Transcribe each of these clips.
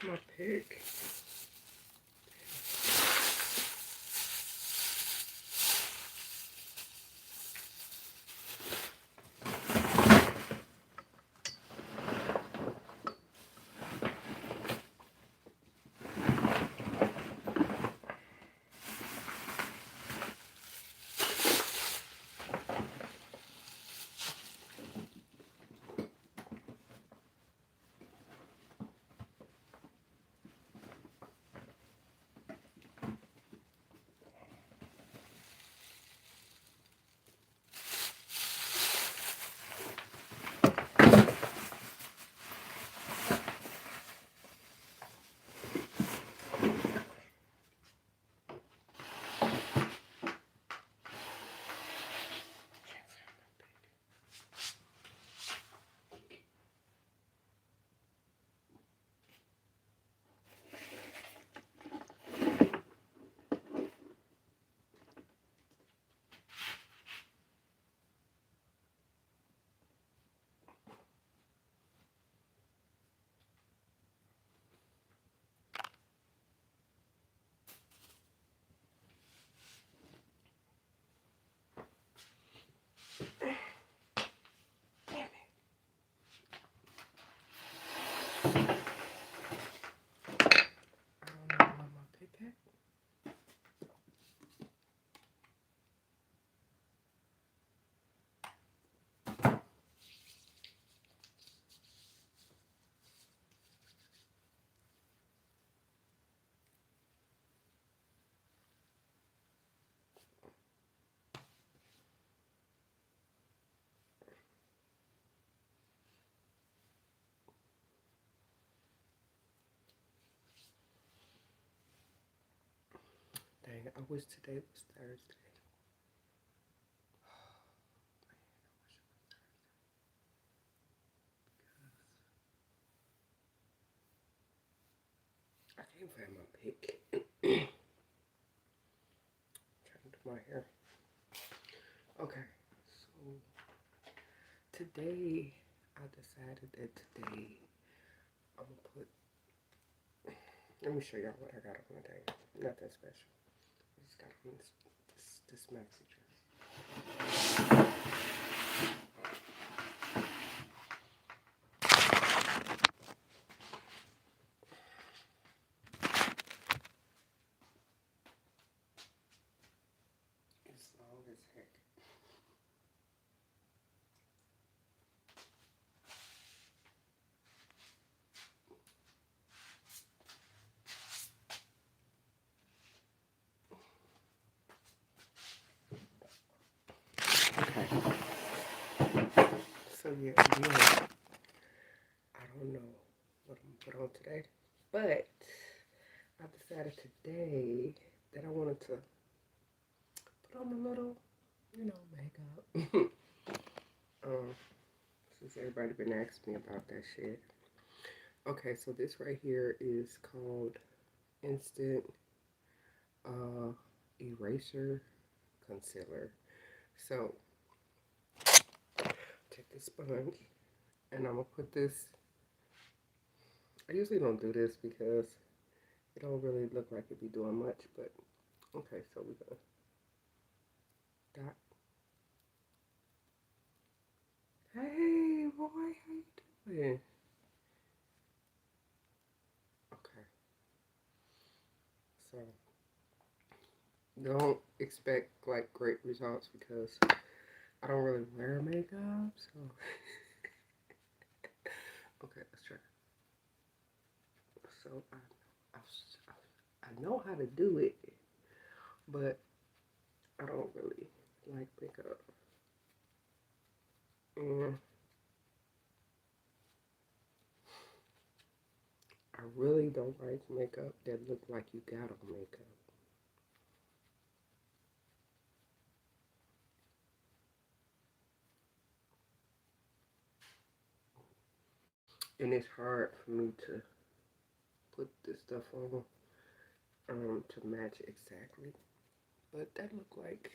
my pick. I don't know where my pick at. Dang, I wish today was Thursday. I can't find my pick. Trying to do my hair. Okay, so today I decided that today I'm gonna put. Let me show y'all what I got on today. Nothing special. I just got on this maxi dress. It's long as heck. Okay. So yeah, again, I don't know what I'm gonna put on today, but I decided today that I wanted to put on a little, makeup. Since everybody been asking me about that shit. Okay, so this right here is called Instant Eraser Concealer. So take this sponge and I'm gonna put this. I usually don't do this because it don't really look like it be doing much, but okay, so we're gonna dot. Hey boy, how you doing? Okay, so don't expect like great results because I don't really wear makeup, so okay, let's try. So I know how to do it, but I don't really like makeup. And I really don't like makeup that look like you got on makeup. And it's hard for me to put this stuff on to match exactly. But that look like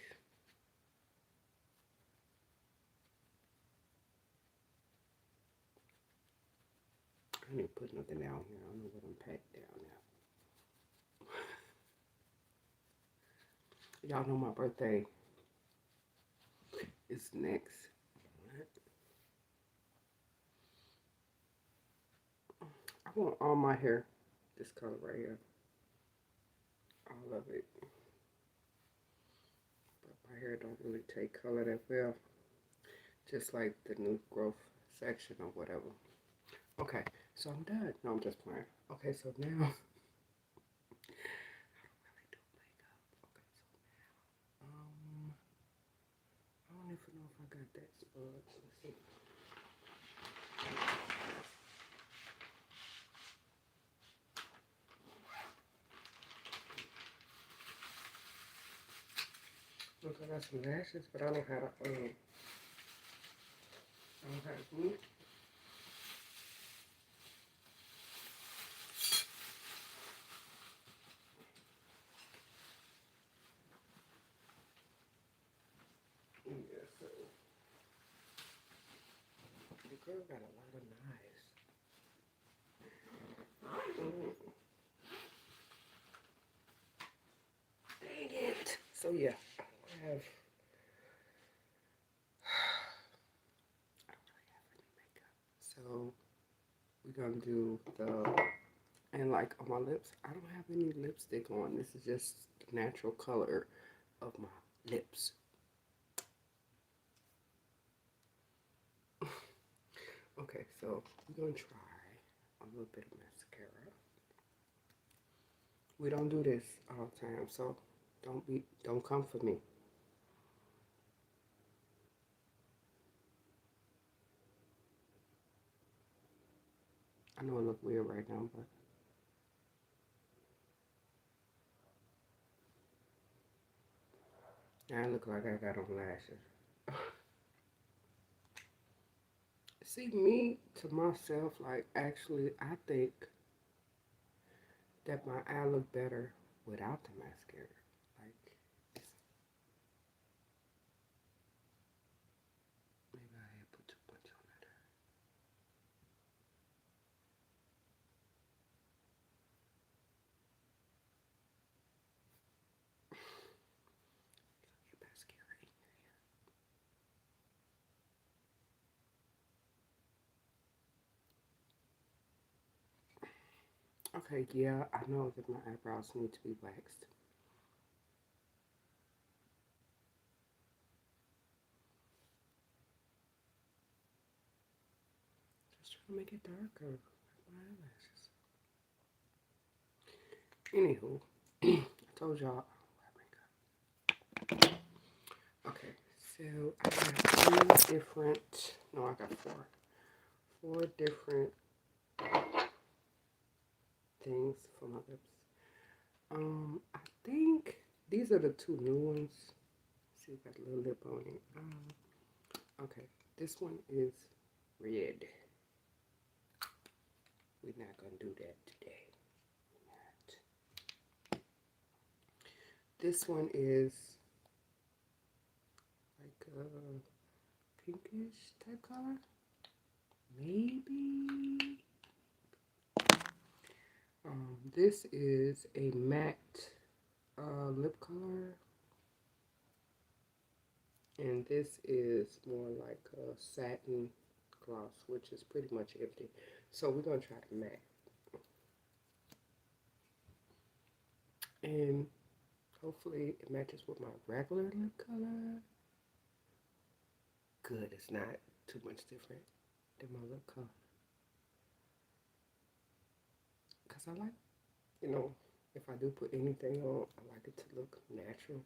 I didn't put nothing down here. I don't know what I'm packed down now. Y'all know my birthday is next. I want all my hair this color right here. All of it. But my hair don't really take color that well. Just like the new growth section or whatever. Okay, so I'm done. No, I'm just playing. Okay, so now I don't really do makeup. Okay, so now I don't even know if I got that sponge. Let's see. Look, I got some lashes, but I don't have glue. Yeah, so the girl got a lot of knives. Dang it. So yeah, I don't really have any makeup. So we're gonna do and like on my lips, I don't have any lipstick on. This is just the natural color of my lips. Okay, so we're gonna try a little bit of mascara. We don't do this all the time, so don't come for me. I know it look weird right now, but I look like I got on lashes. See, me to myself, like actually, I think that my eye look better without the mascara. Like, maybe I had put too much on it. Get mascara in here. Okay, yeah, I know that my eyebrows need to be waxed. Just trying to make it darker. My eyelashes. Anywho, I told y'all I don't wear makeup. Okay, so I got 3 different, no, I got 4. 4 different things for my lips. I think these are the 2 new ones. See, got a little lip on it. Okay, this one is red. We're not gonna do that today. Not. This one is like a pinkish type color. Maybe. This is a matte lip color. And this is more like a satin gloss, which is pretty much empty. So we're going to try the matte. And hopefully it matches with my regular lip color. Good, it's not too much different than my lip color. Because I like, you know, if I do put anything on, I like it to look natural.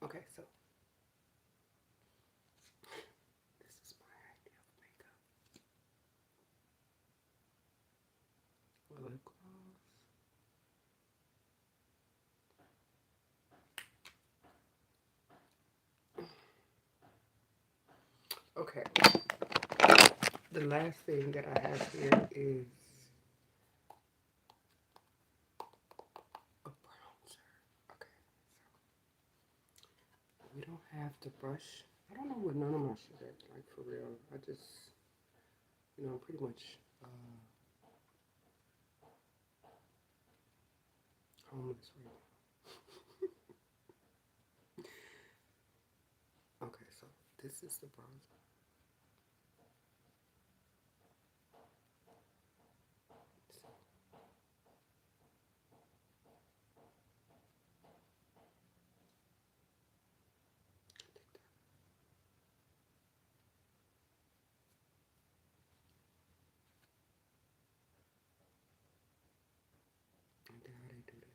Okay, so this is my idea of makeup. Lip gloss. Okay. The last thing that I have here is the brush. I don't know what none of my shit at, like for real. I just, I'm pretty much homeless right now. Okay, so this is the bronzer. I think how they do this.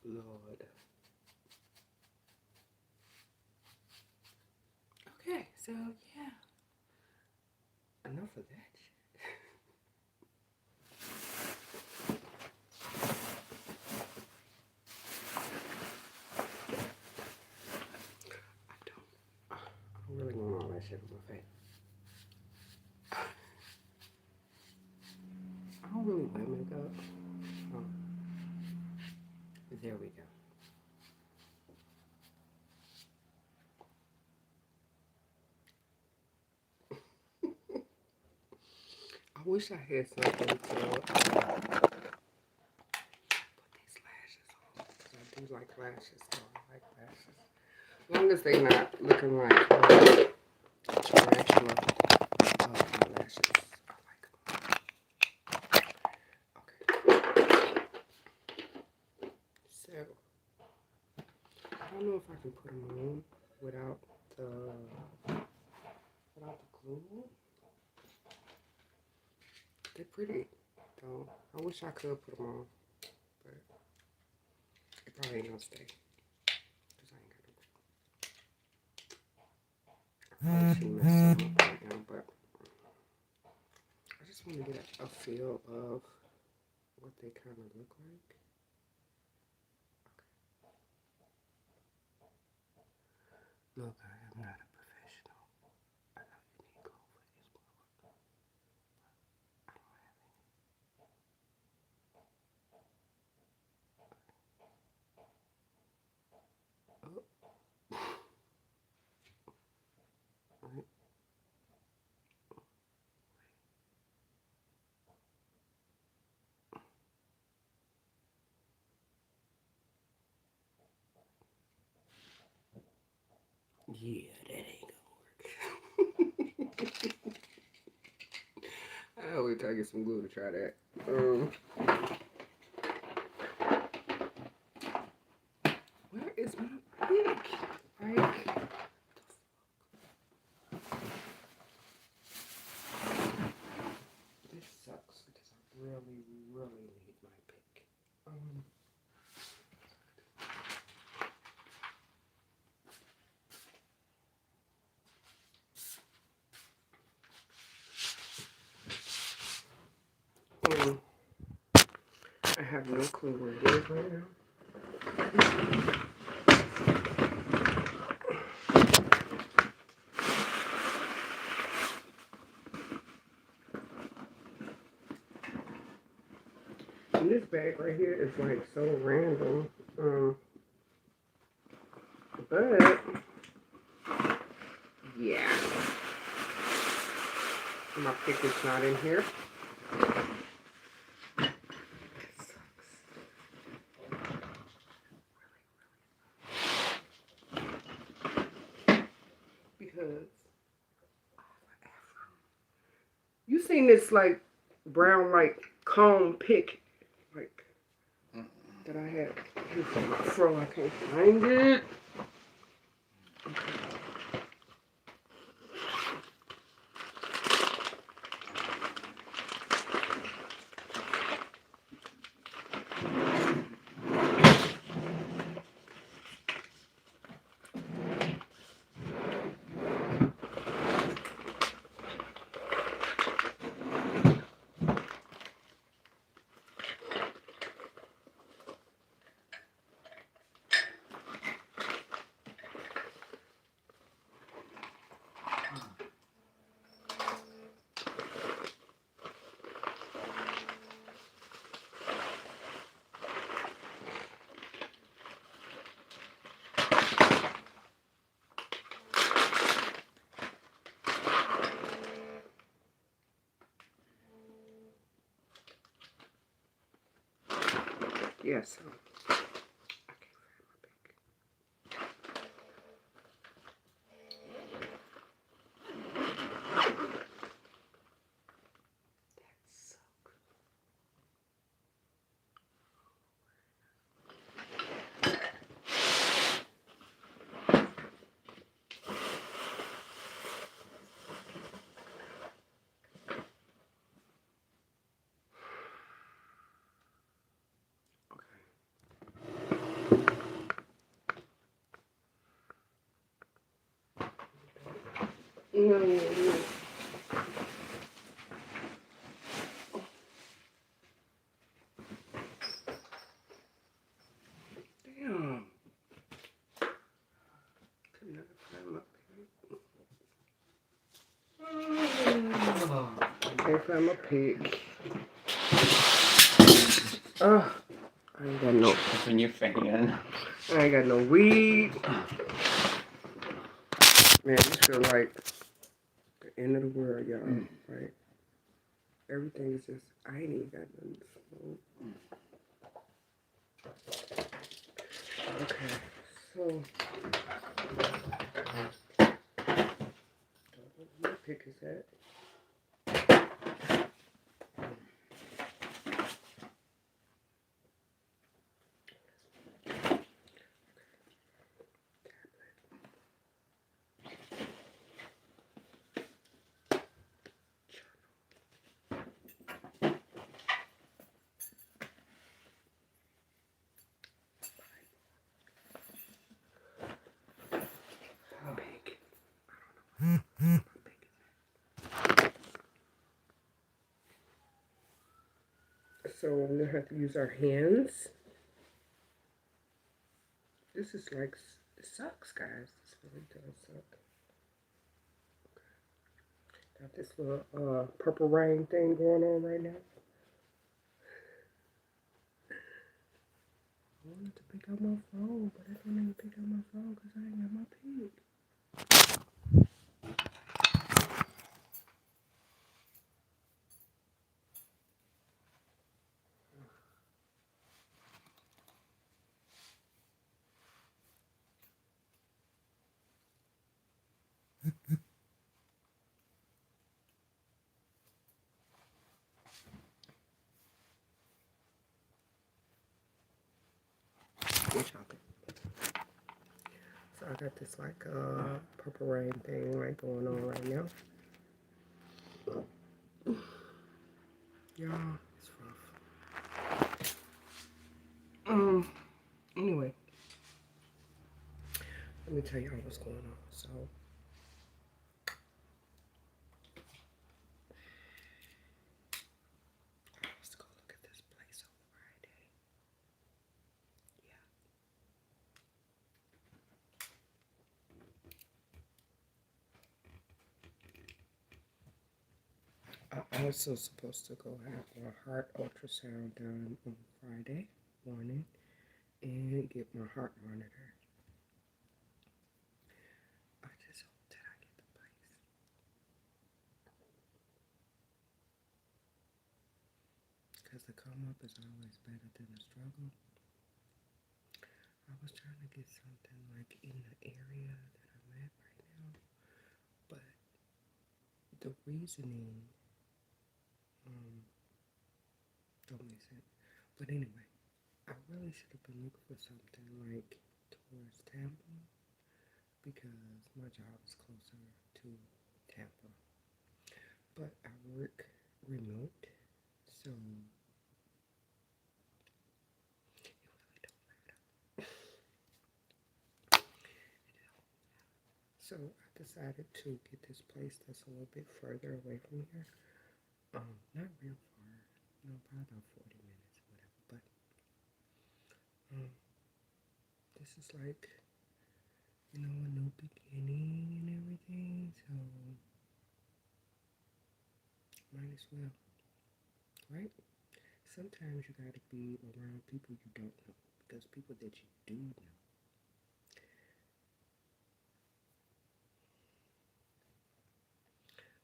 Lord. Okay, so yeah. Enough of that shit. I don't really want all that shit on my face. I don't really wear makeup. Oh, there we go. I wish I had something to put these lashes on. Because I do like lashes. So I like lashes. As long as they're not looking like tarantula lashes. I like them. Okay. So, I don't know if I can put them on without the glue. They're pretty, though. I wish I could put them on, but it probably ain't gonna stay. Because I ain't got no glue. I probably should mess them up right now, but I just want to get a feel of what they kind of look like. Okay. Look, I am not a professional. I know you need glue for this motherfucker. I don't have any. Right. Yeah, that ain't gonna work. I always try to get some glue to try that. Where is my pick? Like, this sucks because I really, really need my pick. I have no clue where it is right now. And this bag right here is like so random. But yeah, my pick is not in here. Because you seen this like brown like comb pick like that I had here for my fro. I can't find it. Yeah, so mm, damn. Could never find my pick. Can't find my pick. Oh, I ain't got no. Open your fan. I ain't got no weed. Man, this feel like the end of the world, y'all. Right? Everything is just. I ain't even got nothing to smoke. Okay, so my pick is that. So we're gonna have to use our hands. This is like, it sucks, guys. This really does suck. Got this little purple rain thing going on right now. I wanted to pick up my phone, but I can't even pick up my phone because I ain't got my pig. So I got this like purple rain thing like going on right now. Y'all, it's rough. Anyway, let me tell y'all what's going on. So let's go look at this place on Friday. I also supposed to go have my heart ultrasound done on Friday morning and get my heart monitor. I just hope that I get the place. Because the come up is always better than the struggle. I was trying to get something like in the area that I'm at right now, but the reasoning don't make sense. But anyway, I really should have been looking for something like towards Tampa because my job is closer to Tampa. But I work remote, so it really don't matter. So I decided to get this place that's a little bit further away from here. Not real far, probably about 40 minutes or whatever. But this is like, a new beginning and everything. So might as well, right? Sometimes you gotta be around people you don't know because people that you do know.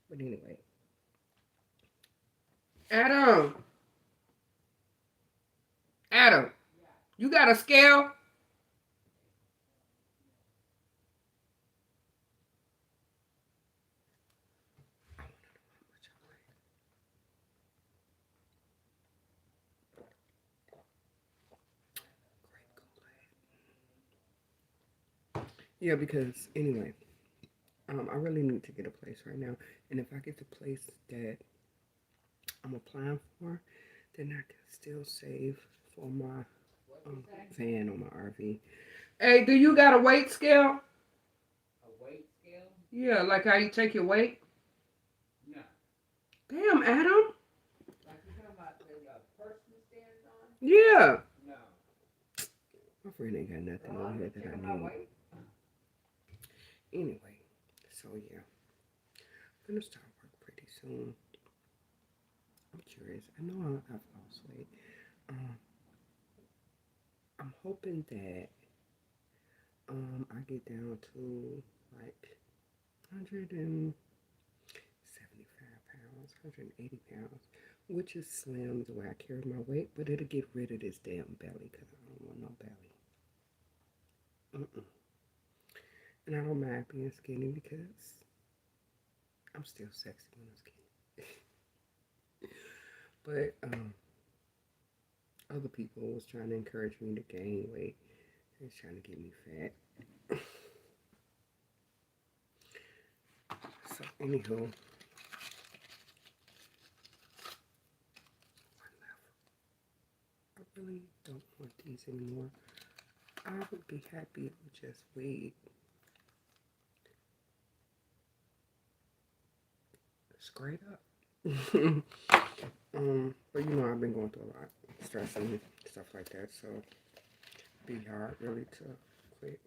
But anyway, Adam. You got a scale? Yeah, because anyway, I really need to get a place right now, and if I get the place that I'm applying for, then I can still save for my van or my RV. Hey, do you got a weight scale? A weight scale? Yeah, like how you take your weight. No. Damn, Adam. Like you talking about the person stands on? Yeah. No. My friend ain't got nothing over here that I need. Anyway, so yeah, I'm gonna start work pretty soon. I'm curious. I know I've lost weight. Um, I'm hoping that I get down to like 175 pounds, 180 pounds, which is slim the way I carry my weight, but it'll get rid of this damn belly because I don't want no belly. Mm-mm. And I don't mind being skinny because I'm still sexy when I'm skinny. But other people was trying to encourage me to gain weight. They was trying to get me fat. So anywho, I really don't want these anymore. I would be happy with just weed. Straight up. But you know I've been going through a lot, stress and stuff like that, so it'd be hard really to quit.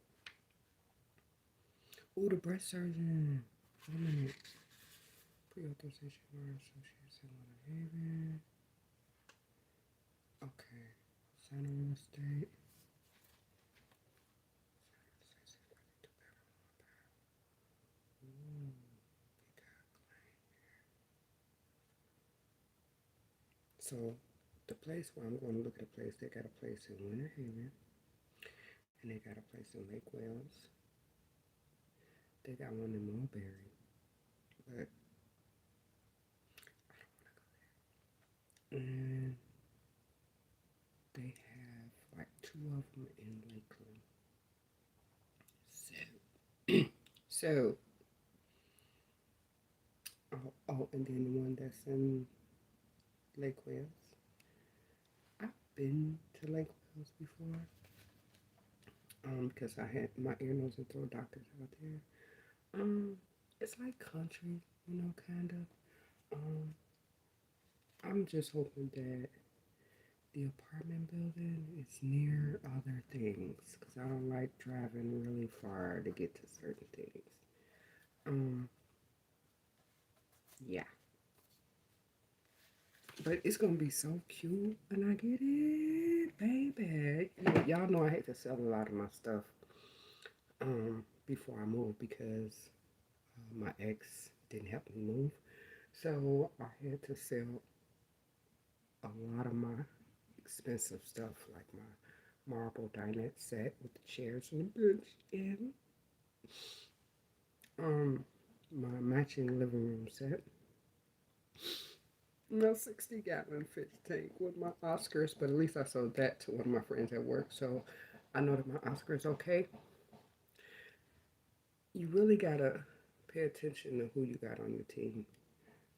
Ooh, the breast surgeon. Wait a minute. Pre-authorization or association with a haven. Okay. Sign of real estate. Ooh, so the place where I'm going to look at a place, they got a place in Winter Haven, and they got a place in Lake Wales. They got one in Mulberry, but I don't want to go there. And they have like two of them in Lakeland. So, and then the one that's in Lake Wales. I've been to Lake Wales before, because I had my ear, nose, and throat doctors out there. It's like country, you know, kind of. I'm just hoping that the apartment building is near other things, because I don't like driving really far to get to certain things. Um, yeah. But it's gonna be so cute when I get it, baby. Y'all know I hate to sell a lot of my stuff before I move because my ex didn't help me move. So I had to sell a lot of my expensive stuff, like my marble dinette set with the chairs and the bench, and my matching living room set. My 60-gallon fish tank with my Oscars, but at least I sold that to one of my friends at work, so I know that my Oscar's okay. You really gotta pay attention to who you got on your team,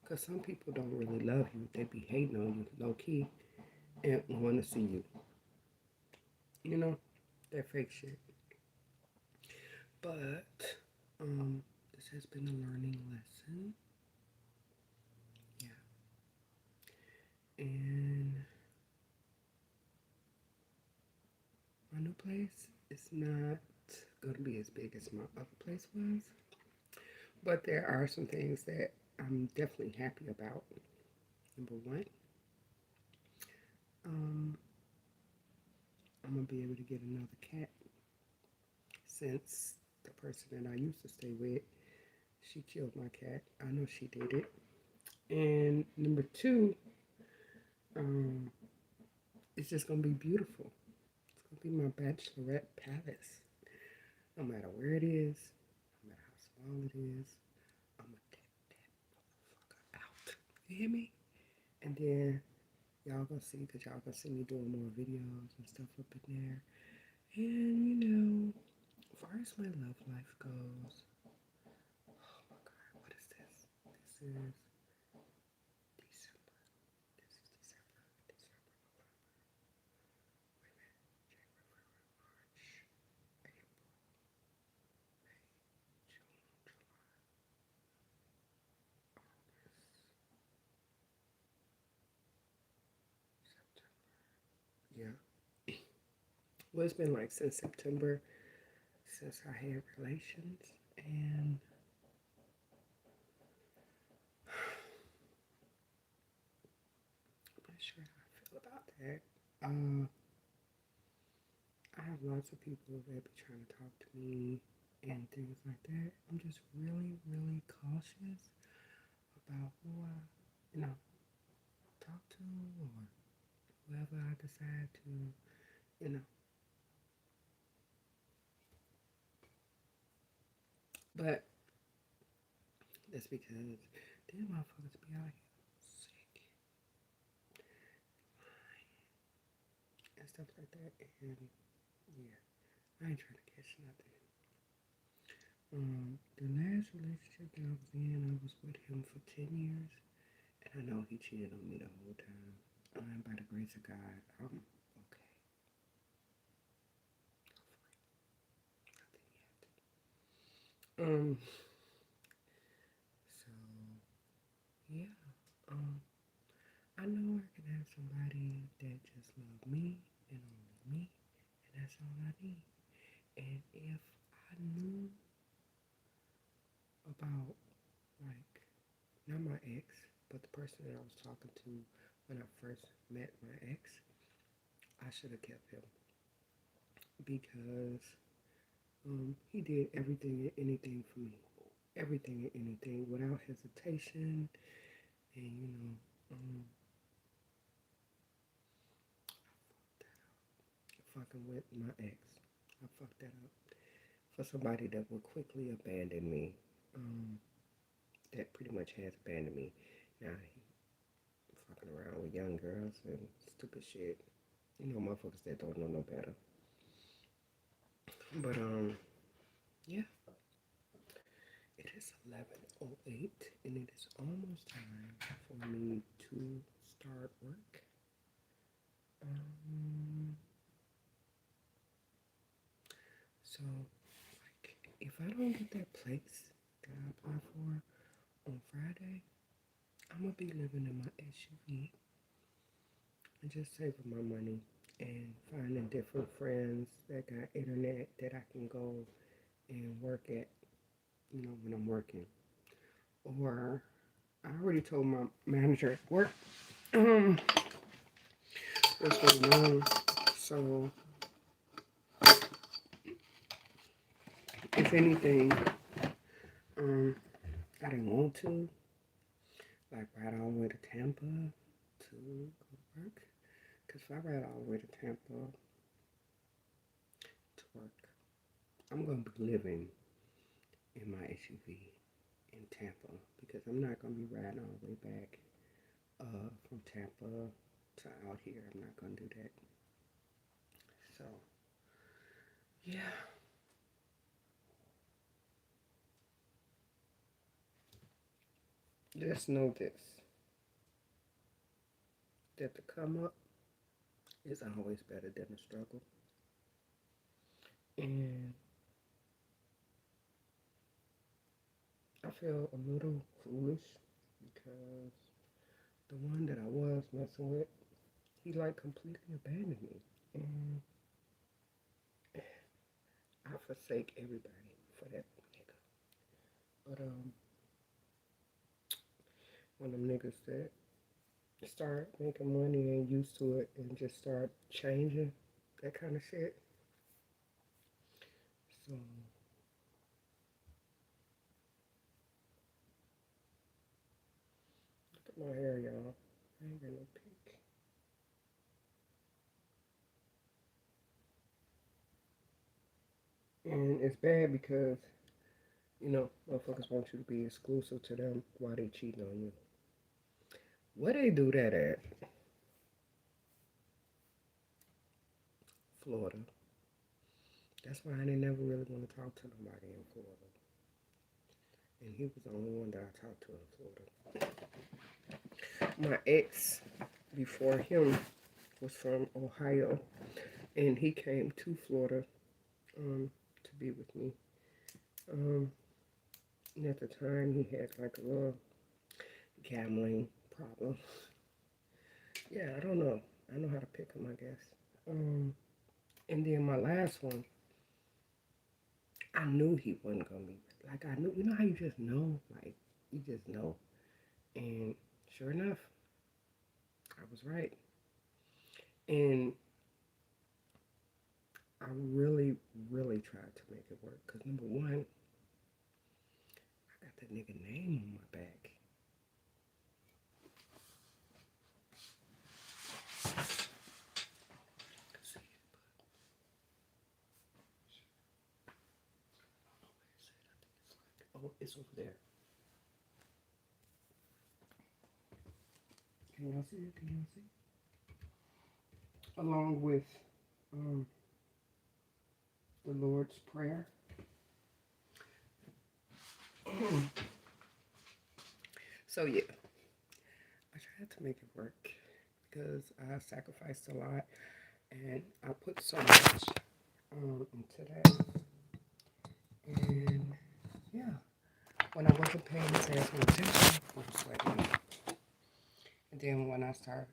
because some people don't really love you. They be hating on you low key and want to see you. You know, that fake shit. But this has been a learning lesson. Yeah, and my new place is not gonna be as big as my other place was, but there are some things that I'm definitely happy about. Number one, um, I'm gonna be able to get another cat since the person that I used to stay with, she killed my cat. I know she did it. And number two, um, it's just gonna be beautiful. It's be my bachelorette palace. No matter where it is, no matter how small it is, I'm gonna deck that motherfucker out. You hear me? And then y'all gonna see, because y'all gonna see me doing more videos and stuff up in there. And you know, as far as my love life goes, oh my god, what is this? This is December. This is December. December, November, March, April, May, June, July, August, September. Yeah. Well, it's been like since September since I had relations, and I'm not sure how I feel about that. I have lots of people that be trying to talk to me and things like that. I'm just really, really cautious about who I, you know, talk to or whoever I decide to, you know. But that's because these motherfuckers be out here sick and stuff like that. And yeah, I ain't trying to catch nothing. The last relationship that I was in, I was with him for 10 years. And I know he cheated on me the whole time. By the grace of God, I'm okay. Nothing yet. So yeah. Um, I know I can have somebody that just love me and only me, and that's all I need. And if I knew about, like, not my ex, but the person that I was talking to when I first met my ex, I should have kept him because he did everything and anything for me. Everything and anything without hesitation. And, you know, fucking with my ex. I fucked that up for somebody that would quickly abandon me. That pretty much has abandoned me. Now he fucking around with young girls and stupid shit. You know, motherfuckers that don't know no better. But yeah. It is 11:08 and it is almost time for me to start work. So, like, if I don't get that place that I apply for on Friday, I'm gonna be living in my SUV and just saving my money and finding different friends that got internet that I can go and work at, you know, when I'm working. Or I already told my manager at work what's going on. So if anything, I didn't want to, like, ride all the way to Tampa to go to work. Because if I ride all the way to Tampa to work, I'm going to be living in my SUV in Tampa. Because I'm not going to be riding all the way back from Tampa to out here. I'm not going to do that. So, yeah. Just know this, that the come up is always better than the struggle. And I feel a little foolish because the one that I was messing with, he like completely abandoned me. And I forsake everybody for that nigga. But when them niggas that start making money and used to it and just start changing that kind of shit. So look at my hair, y'all. I ain't got no pink. And it's bad because, you know, motherfuckers want you to be exclusive to them while they cheating on you. Where they do that at? Florida. That's why I didn't never really want to talk to nobody in Florida. And he was the only one that I talked to in Florida. My ex before him was from Ohio, and he came to Florida to be with me. And at the time, he had like a little gambling problem. Yeah, I don't know. I know how to pick him, I guess. And then my last one, I knew he wasn't gonna be like I knew. You know how you just know, like you just know. And sure enough, I was right. And I really, really tried to make it work. Cause number one, I got that nigga name on my back. Oh, it's over there. Can y'all see it? Can y'all see? Along with um, the Lord's Prayer. So yeah, I tried to make it work because I sacrificed a lot and I put so much into that. And yeah, when I wasn't paying this asshole attention, I was sweating. And then when I started,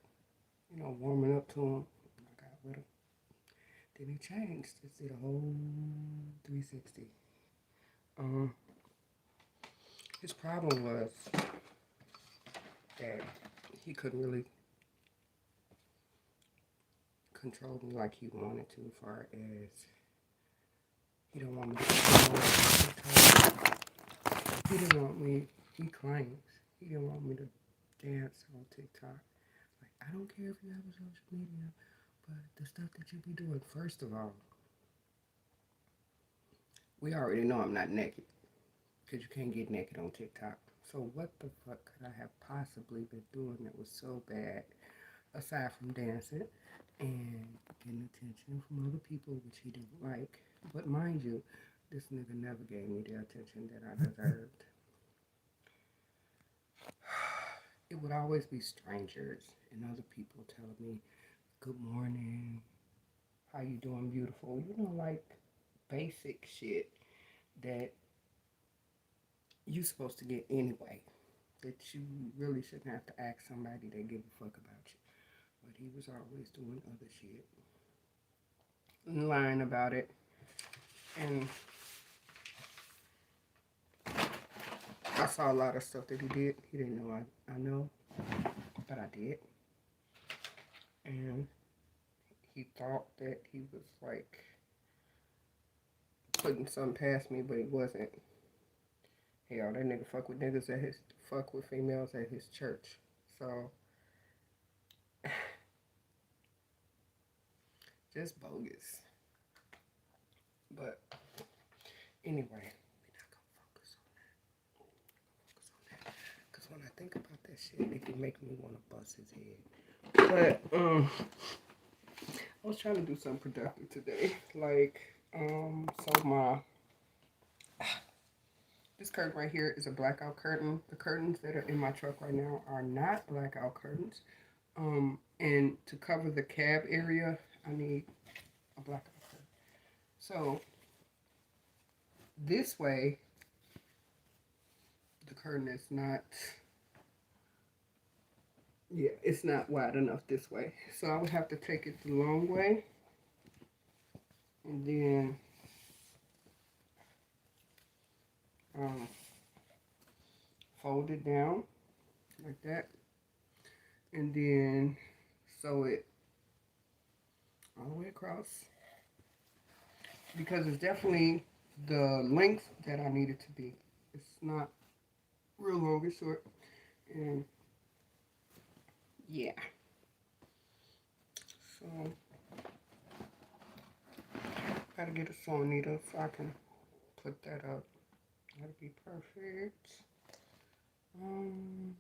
you know, warming up to him, I got with him. Then he changed. It's the whole 360. His problem was that he couldn't really control me like he wanted to, as far as he don't want me to control. He didn't want me, he claims, he didn't want me to dance on TikTok. Like, I don't care if you have a social media, but the stuff that you be doing, first of all, we already know I'm not naked, because you can't get naked on TikTok. So what the fuck could I have possibly been doing that was so bad, aside from dancing and getting attention from other people, which he didn't like. But mind you, this nigga never gave me the attention that I deserved. It would always be strangers and other people telling me, good morning, how you doing, beautiful? You know, like basic shit that you supposed to get anyway, that you really shouldn't have to ask somebody that give a fuck about you. But he was always doing other shit and lying about it. And I saw a lot of stuff that he did. He didn't know I know, but I did. And he thought that he was like putting something past me, but he wasn't. Hell, that nigga fuck with niggas at his fuck with females at his church. So just bogus. But anyway, we're not gonna focus on that. Cause when I think about that shit, it can make me wanna bust his head. But I was trying to do something productive today. Like, so this curtain right here is a blackout curtain. The curtains that are in my truck right now are not blackout curtains. And to cover the cab area, I need a blackout curtain. So this way, the curtain is not, yeah, it's not wide enough this way. So I would have to take it the long way and then fold it down like that, and then sew it all the way across, because it's definitely the length that I need it to be. It's not real long, it's short, and yeah. So Gotta get a sewing needle so I can put that up. That'll be perfect. Um,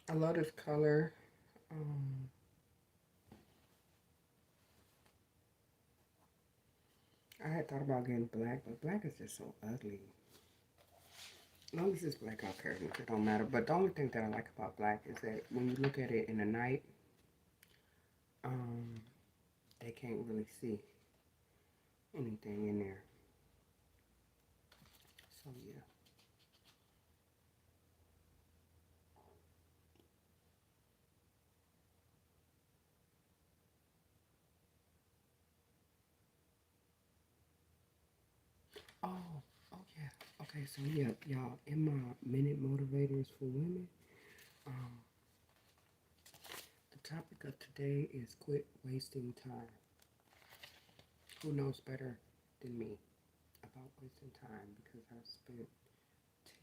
I love this color. Um, I had thought about getting black, but black is just so ugly. As long as it's black, I care. It don't matter. But the only thing that I like about black is that when you look at it in the night, um, they can't really see anything in there. So yeah. Oh, oh yeah. Okay, so yeah, y'all, in my minute motivators for women, um, the topic of today is quit wasting time. Who knows better than me about wasting time because I spent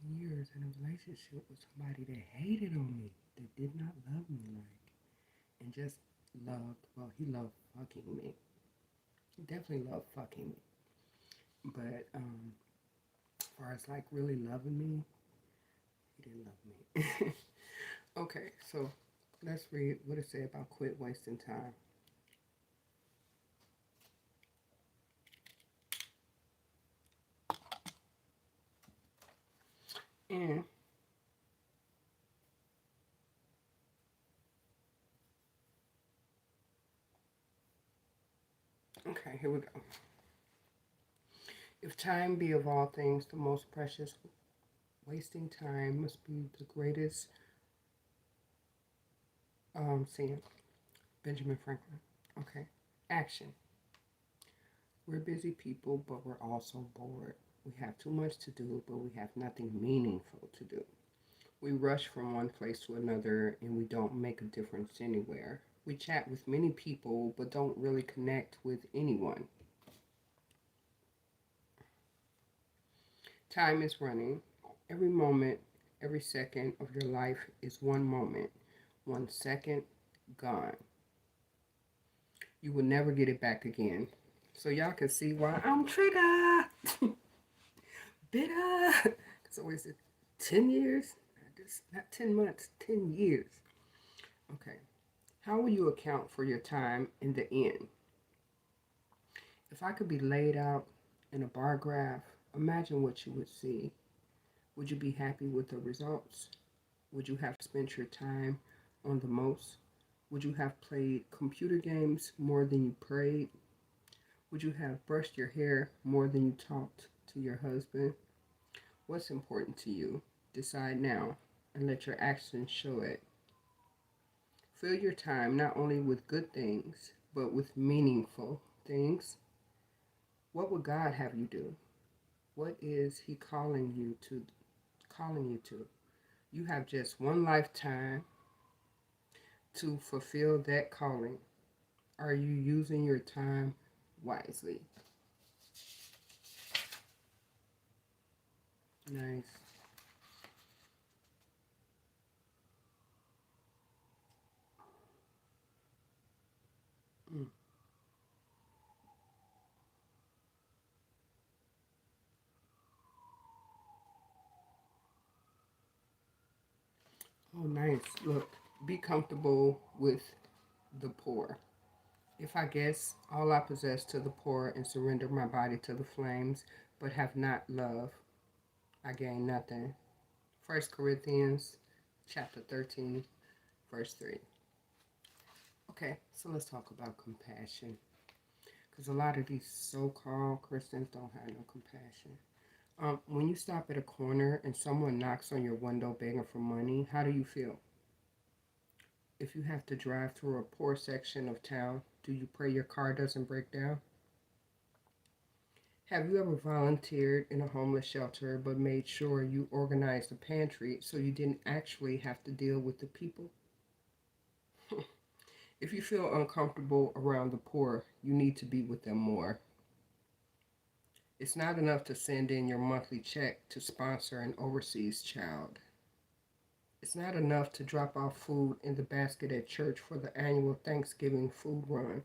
10 years in a relationship with somebody that hated on me, that did not love me and just loved, well, he loved fucking me. He definitely loved fucking me. But as far as like really loving me, he didn't love me. Okay, so let's read what it said about quit wasting time. And okay, here we go. If time be of all things the most precious, wasting time must be the greatest sin. Benjamin Franklin. Okay. Action. We're busy people, but we're also bored. We have too much to do, but we have nothing meaningful to do. We rush from one place to another and we don't make a difference anywhere. We chat with many people, but don't really connect with anyone. Time is running. Every moment, every second of your life is one moment. 1 second, gone. You will never get it back again. So y'all can see why I'm triggered. Bitter. So is it 10 years? Not 10 months, 10 years. Okay. How will you account for your time in the end? If I could be laid out in a bar graph, imagine what you would see. Would you be happy with the results? Would you have spent your time on the most? Would you have played computer games more than you prayed? Would you have brushed your hair more than you talked to your husband? What's important to you? Decide now and let your actions show it. Fill your time not only with good things, but with meaningful things. What would God have you do? What is He calling you to? Calling you to? You have just one lifetime to fulfill that calling. Are you using your time wisely? Nice. Mm. Oh, nice. Look, be comfortable with the poor. If I guess all I possess to the poor and surrender my body to the flames, but have not love, I gain nothing. 1 Corinthians chapter 13, verse 3. Okay, so let's talk about compassion. Because a lot of these so-called Christians don't have no compassion. When you stop at a corner and someone knocks on your window begging for money, how do you feel? If you have to drive through a poor section of town, do you pray your car doesn't break down? Have you ever volunteered in a homeless shelter but made sure you organized the pantry so you didn't actually have to deal with the people? If you feel uncomfortable around the poor, you need to be with them more. It's not enough to send in your monthly check to sponsor an overseas child. It's not enough to drop off food in the basket at church for the annual Thanksgiving food run.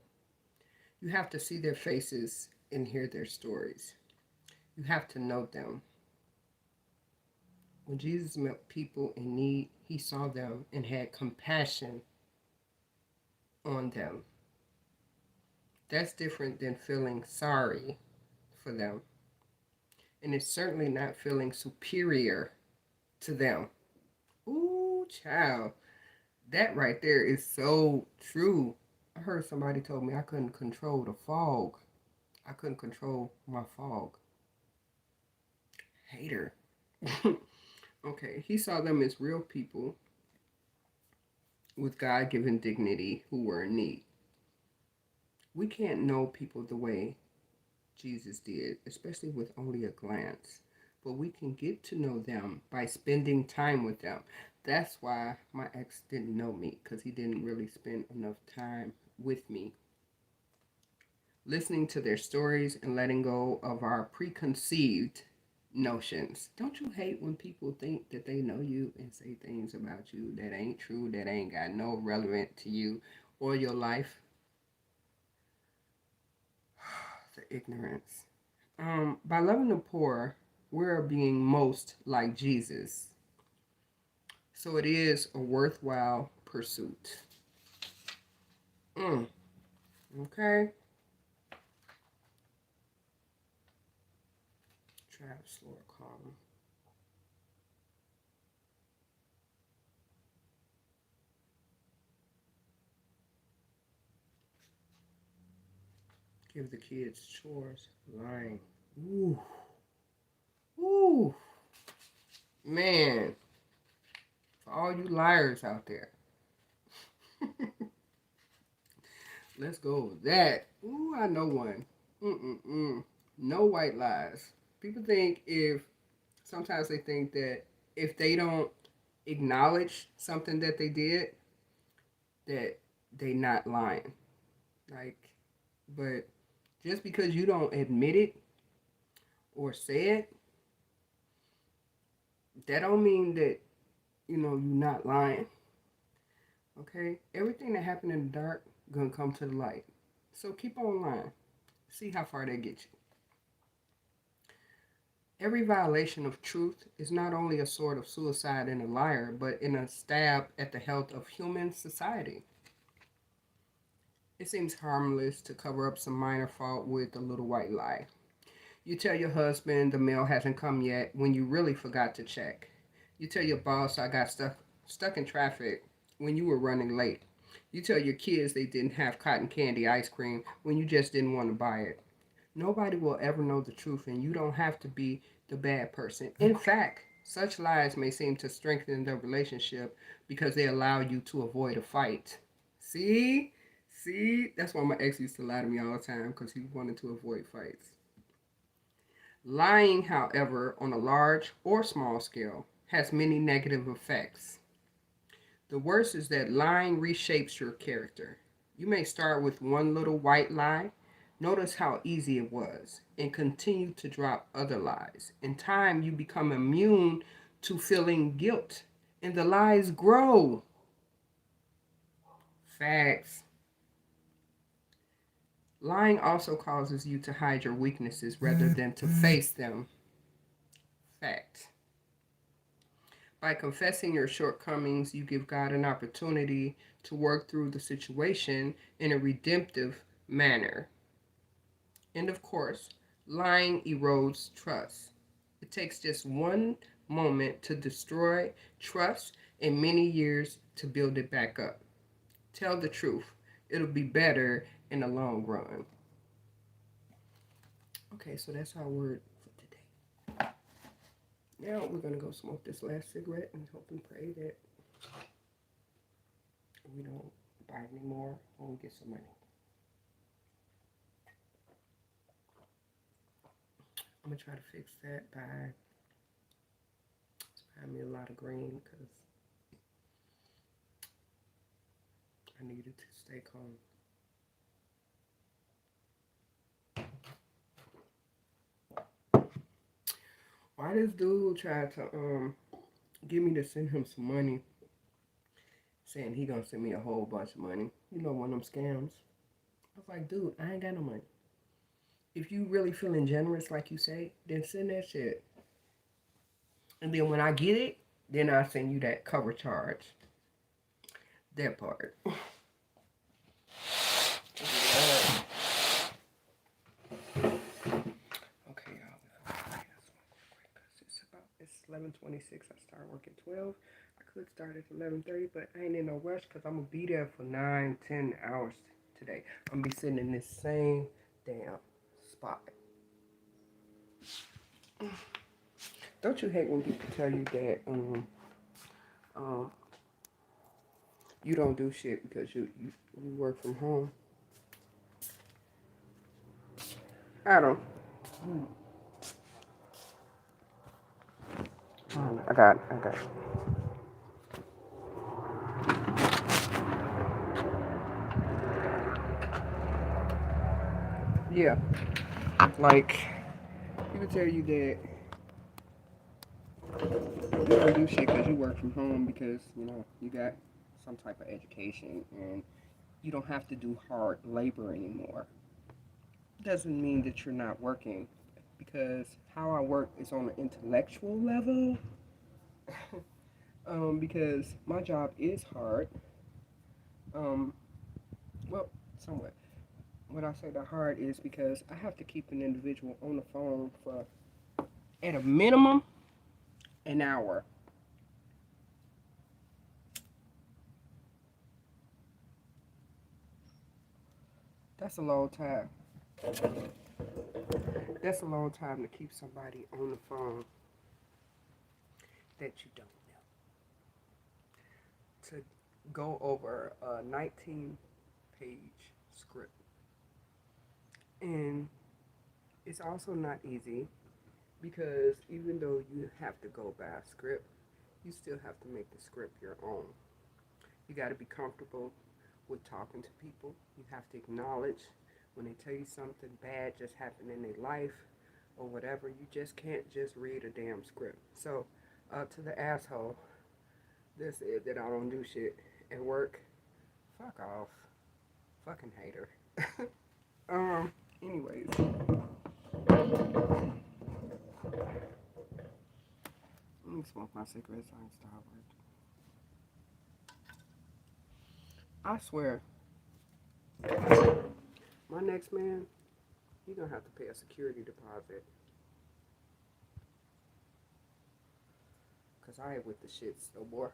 You have to see their faces and hear their stories. You have to know them. When Jesus met people in need, he saw them and had compassion on them. That's different than feeling sorry for them. And it's certainly not feeling superior to them. Ooh, child. That right there is so true. I heard somebody told me I couldn't control the fog. I couldn't control my fog. Hater. Okay, he saw them as real people with God given dignity who were in need. We can't know people the way Jesus did, especially with only a glance. But we can get to know them by spending time with them. That's why my ex didn't know me, because he didn't really spend enough time with me. Listening to their stories and letting go of our preconceived notions. Don't you hate when people think that they know you and say things about you that ain't true, that ain't got no relevant to you or your life? The ignorance. By loving the poor, we're being most like Jesus. So it is a worthwhile pursuit. Okay. Try to slow or calm. Give the kids chores. Lying. Ooh. Ooh. Man. For all you liars out there. Let's go with that. Ooh, I know one. No white lies. People think sometimes they think that if they don't acknowledge something that they did, that they not lying. Like, but just because you don't admit it or say it, that don't mean that, you're not lying. Okay? Everything that happened in the dark gonna come to the light. So keep on lying. See how far that gets you. Every violation of truth is not only a sort of suicide in a liar, but in a stab at the health of human society. It seems harmless to cover up some minor fault with a little white lie. You tell your husband the mail hasn't come yet when you really forgot to check. You tell your boss I got stuck in traffic when you were running late. You tell your kids they didn't have cotton candy ice cream when you just didn't want to buy it. Nobody will ever know the truth, and you don't have to be the bad person. In fact, such lies may seem to strengthen the relationship because they allow you to avoid a fight. See? See? That's why my ex used to lie to me all the time because he wanted to avoid fights. Lying, however, on a large or small scale, has many negative effects. The worst is that lying reshapes your character. You may start with one little white lie, notice how easy it was, and continue to drop other lies. In time, you become immune to feeling guilt, and the lies grow. Facts. Lying also causes you to hide your weaknesses rather than to face them. Fact. By confessing your shortcomings, you give God an opportunity to work through the situation in a redemptive manner. And of course, lying erodes trust. It takes just one moment to destroy trust and many years to build it back up. Tell the truth. It'll be better in the long run. Okay, so that's our word for today. Now we're going to go smoke this last cigarette and hope and pray that we don't buy any more when we get some money. I'm going to try to fix that by buying me a lot of green because I need it to stay calm. Why this dude tried to get me to send him some money saying he gonna send me a whole bunch of money. You know, one of them scams. I was like, dude, I ain't got no money. If you really feeling generous like you say, then send that shit. And then when I get it, then I'll send you that cover charge. That part. Okay, y'all. It's 11:26. I start work at 12. I could start at 11:30, but I ain't in no rush because I'm gonna be there for 9, 10 hours today. I'm gonna be sitting in this same damn spot. Don't you hate when people tell you that um you don't do shit because you work from home? I don't. I got. Yeah, like people tell you that you don't do shit because you work from home because you got some type of education and you don't have to do hard labor anymore. Doesn't mean that you're not working because how I work is on an intellectual level. Because my job is hard. Um, well, somewhat. What I say the hard is because I have to keep an individual on the phone for at a minimum an hour. That's a long time. That's a long time to keep somebody on the phone that you don't know. To go over a 19-page script. And it's also not easy because even though you have to go by a script, you still have to make the script your own. You got to be comfortable with talking to people. You have to acknowledge when they tell you something bad just happened in their life or whatever. You just can't just read a damn script. So, to the asshole that said that I don't do shit at work, fuck off. Fucking hater. Anyways. Let me smoke my cigarettes so I can start working. I swear, my next man, he gonna have to pay a security deposit. Cause I ain't with the shits no more.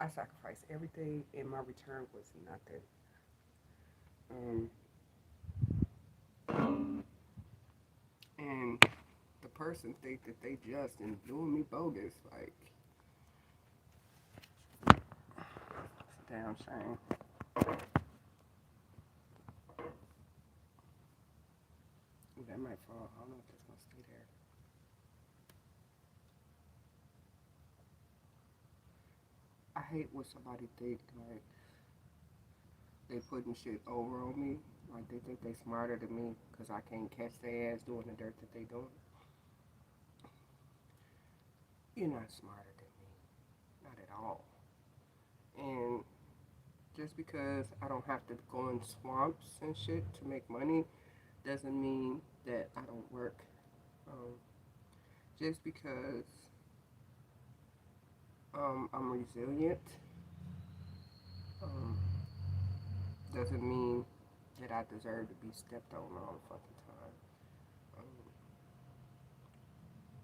I sacrificed everything and my return was nothing. Um, and the person think that they just and doing me bogus. Like, it's a damn shame. Ooh, that might fall. I don't know if that's gonna stay there. I hate when somebody think like they putting shit over on me. Like they think they smarter than me because I can't catch their ass doing the dirt that they doing. You're not smarter than me. Not at all. And just because I don't have to go in swamps and shit to make money doesn't mean that I don't work. Um, just because I'm resilient um, doesn't mean that I deserve to be stepped on all the fucking time.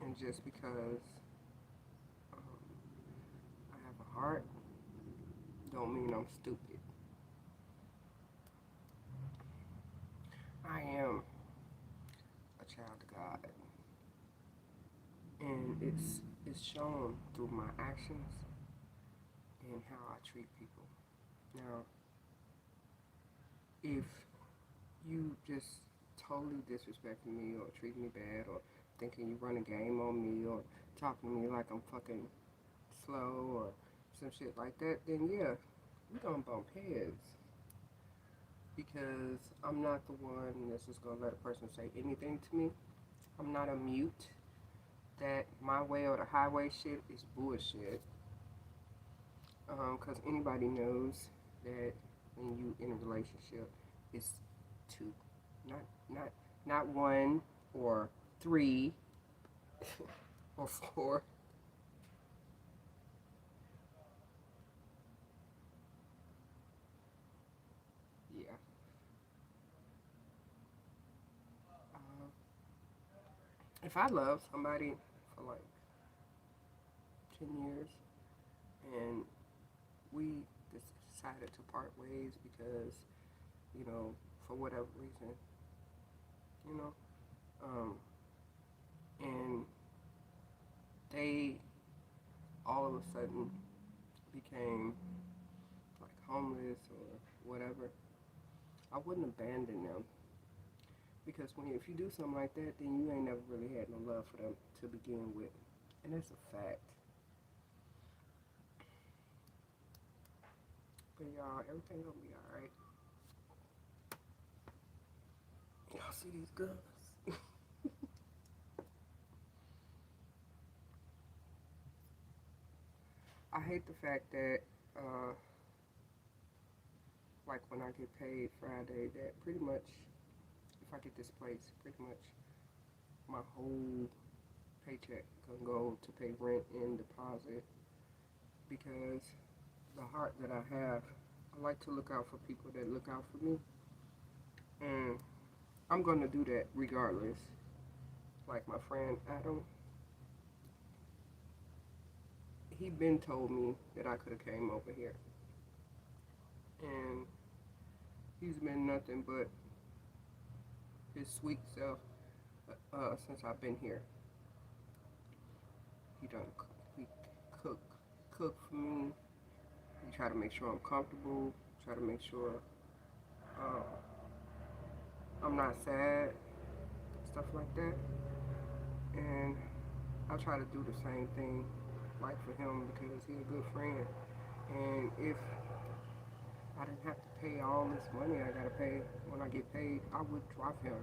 And just because um, I have a heart don't mean I'm stupid. I am a child of God, and it's shown through my actions and how I treat people. Now, if you just totally disrespecting me or treating me bad or thinking you run a game on me or talking to me like I'm fucking slow or some shit like that, then yeah, we gonna bump heads because I'm not the one that's just gonna let a person say anything to me. I'm not a mute. That my way or the highway shit is bullshit. Because anybody knows that when you in a relationship, it's two, not not not one or three or four. Yeah. Um, if I love somebody for like 10 years and we decided to part ways because for whatever reason, you know, um, and they all of a sudden became like homeless or whatever, I wouldn't abandon them because if you do something like that, then you ain't never really had no love for them to begin with, and that's a fact. But y'all, everything gonna be all right. Y'all see these guns? I hate the fact that, uh, like when I get paid Friday, that pretty much, if I get this place, pretty much my whole paycheck gonna go to pay rent and deposit because the heart that I have, I like to look out for people that look out for me, and I'm gonna do that regardless. Like my friend Adam, he been told me that I could have came over here, and he's been nothing but his sweet self since I've been here. He done he cook cook for me. He try to make sure I'm comfortable. Try to make sure uh, I'm not sad, stuff like that. And I try to do the same thing, like for him, because he's a good friend. And if I didn't have to pay all this money I gotta pay when I get paid, I would drop him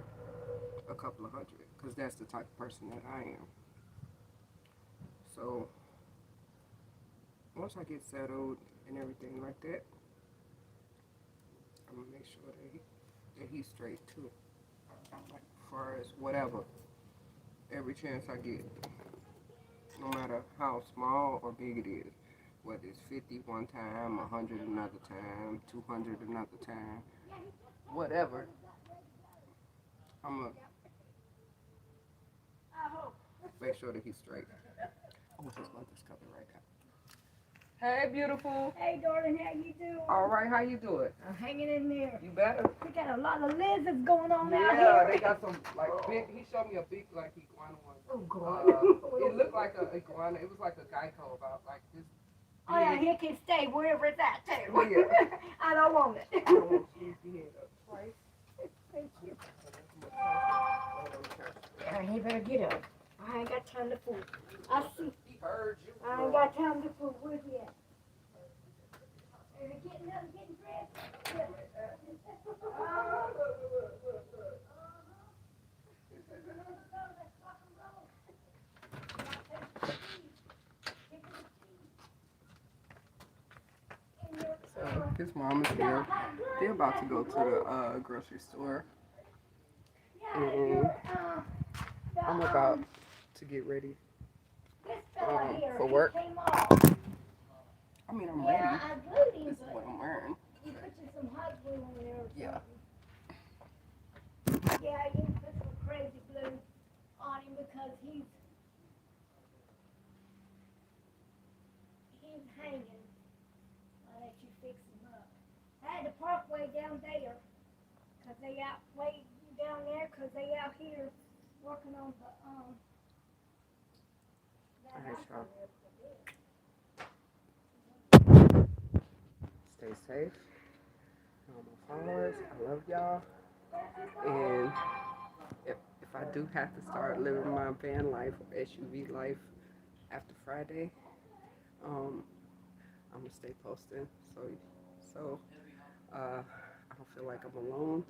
a couple of hundred, because that's the type of person that I am. So once I get settled and everything like that, I'm gonna make sure that he's straight too. Like as far as whatever, every chance I get, no matter how small or big it is, whether it's 50 one time, 100 another time, 200 another time, whatever, I'm gonna make sure that he's straight. Oh, his mother's coming right now. Hey, beautiful. Hey, darling, how you doing? All right, how you doing? I'm hanging in there. You better. We got a lot of lizards going on out Yeah, here. they got some like big. He showed me a big like iguana one. Oh, God. It looked like a iguana. It was like a Geico about like this. Oh, yeah, he can stay wherever it's at, too. Yeah. I don't want it. I don't want you to head up. Right? Thank you. Yeah, he better get up. I ain't got time to fool. I see. He heard you. I ain't got time to fool. Where's he at? Are you getting up and getting dressed? Yeah. So his mom is here. They're about to go to the grocery store, and I'm about to get ready for work. I mean, I'm ready. Yeah, I glued him, This is but what I'm wearing. you put some hot glue on there or Yeah. something. Yeah, you put some crazy glue on him because he's hanging. I'll let you fix him up. I had to park way down there because they out way down there because they out here working on the that Alright, house y'all. on there. Stay safe. All my followers, I love y'all. And if I do have to start living my van life or SUV life after Friday, I'm gonna stay posting. So I don't feel like I'm alone.